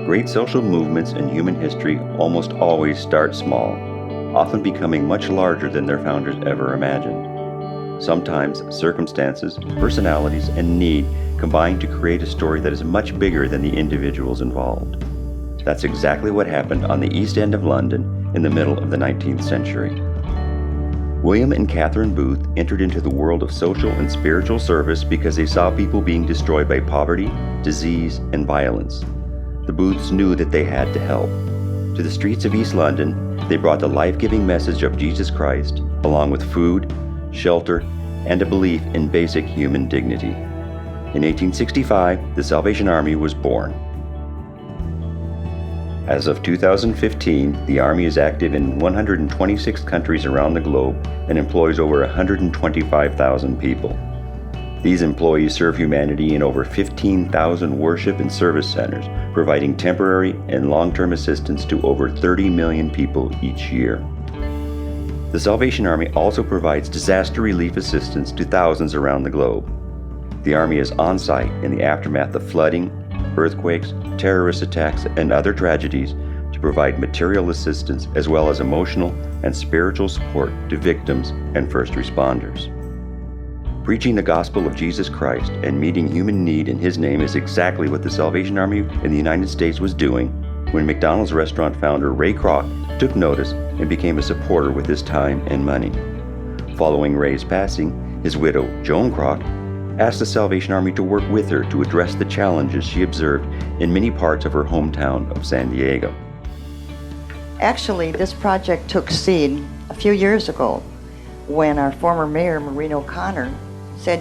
Great social movements in human history almost always start small, often becoming much larger than their founders ever imagined. Sometimes circumstances, personalities, and need combine to create a story that is much bigger than the individuals involved. That's exactly what happened on the East End of London in the middle of the 19th century. William and Catherine Booth entered into the world of social and spiritual service because they saw people being destroyed by poverty, disease, and violence. The Booths knew that they had to help. To the streets of East London, they brought the life-giving message of Jesus Christ, along with food, shelter, and a belief in basic human dignity. In 1865, the Salvation Army was born. As of 2015, the Army is active in 126 countries around the globe and employs over 125,000 people. These employees serve humanity in over 15,000 worship and service centers, providing temporary and long-term assistance to over 30 million people each year. The Salvation Army also provides disaster relief assistance to thousands around the globe. The Army is on-site in the aftermath of flooding, earthquakes, terrorist attacks, and other tragedies to provide material assistance as well as emotional and spiritual support to victims and first responders. Preaching the gospel of Jesus Christ and meeting human need in His name is exactly what the Salvation Army in the United States was doing when McDonald's restaurant founder Ray Kroc took notice and became a supporter with his time and money. Following Ray's passing, his widow, Joan Kroc, asked the Salvation Army to work with her to address the challenges she observed in many parts of her hometown of San Diego. Actually, this project took seed a few years ago when our former mayor, Maureen O'Connor, said,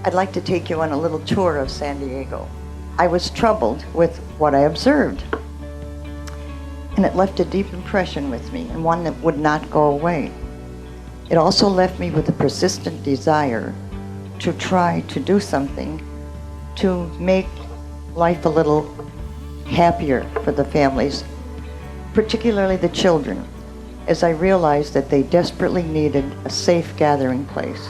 I'd like to take you on a little tour of San Diego. I was troubled with what I observed, and it left a deep impression with me, and one that would not go away. It also left me with a persistent desire to try to do something to make life a little happier for the families, particularly the children, as I realized that they desperately needed a safe gathering place,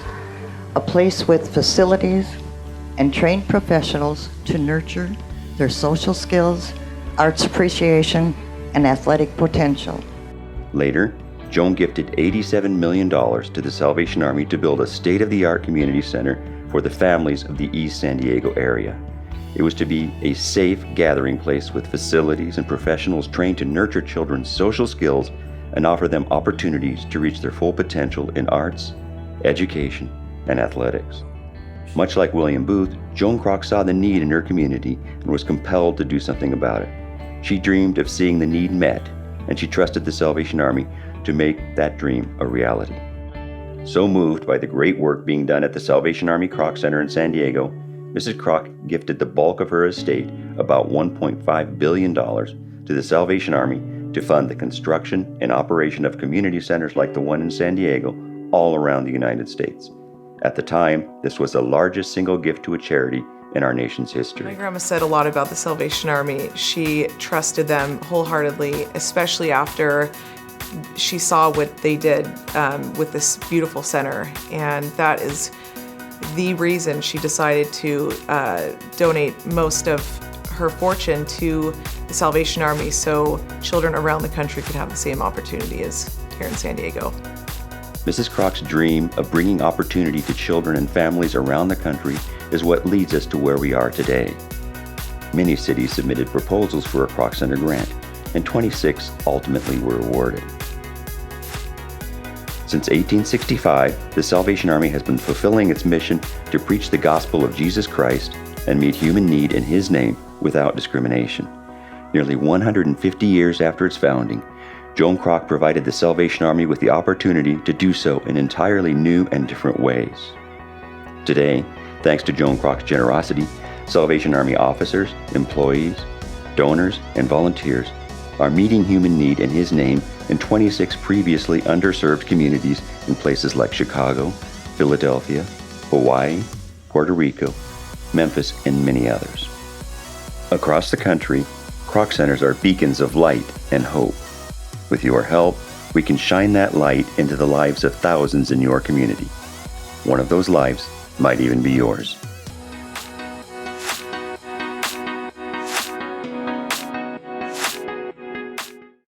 a place with facilities and trained professionals to nurture their social skills, arts appreciation, and athletic potential. Later, Joan gifted $87 million to the Salvation Army to build a state-of-the-art community center for the families of the East San Diego area. It was to be a safe gathering place with facilities and professionals trained to nurture children's social skills and offer them opportunities to reach their full potential in arts, education, and athletics. Much like William Booth, Joan Kroc saw the need in her community and was compelled to do something about it. She dreamed of seeing the need met, and she trusted the Salvation Army to make that dream a reality. So moved by the great work being done at the Salvation Army Kroc Center in San Diego, Mrs. Kroc gifted the bulk of her estate, about $1.5 billion, to the Salvation Army to fund the construction and operation of community centers like the one in San Diego all around the United States. At the time, this was the largest single gift to a charity in our nation's history. My grandma said a lot about the Salvation Army. She trusted them wholeheartedly, especially after she saw what they did with this beautiful center. And that is the reason she decided to donate most of her fortune to the Salvation Army so children around the country could have the same opportunity as here in San Diego. Mrs. Kroc's dream of bringing opportunity to children and families around the country is what leads us to where we are today. Many cities submitted proposals for a Kroc Center grant, and 26 ultimately were awarded. Since 1865, the Salvation Army has been fulfilling its mission to preach the gospel of Jesus Christ and meet human need in His name without discrimination. Nearly 150 years after its founding, Joan Kroc provided the Salvation Army with the opportunity to do so in entirely new and different ways. Today, thanks to Joan Kroc's generosity, Salvation Army officers, employees, donors, and volunteers are meeting human need in His name in 26 previously underserved communities in places like Chicago, Philadelphia, Hawaii, Puerto Rico, Memphis, and many others. Across the country, Kroc Centers are beacons of light and hope. With your help, we can shine that light into the lives of thousands in your community. One of those lives might even be yours.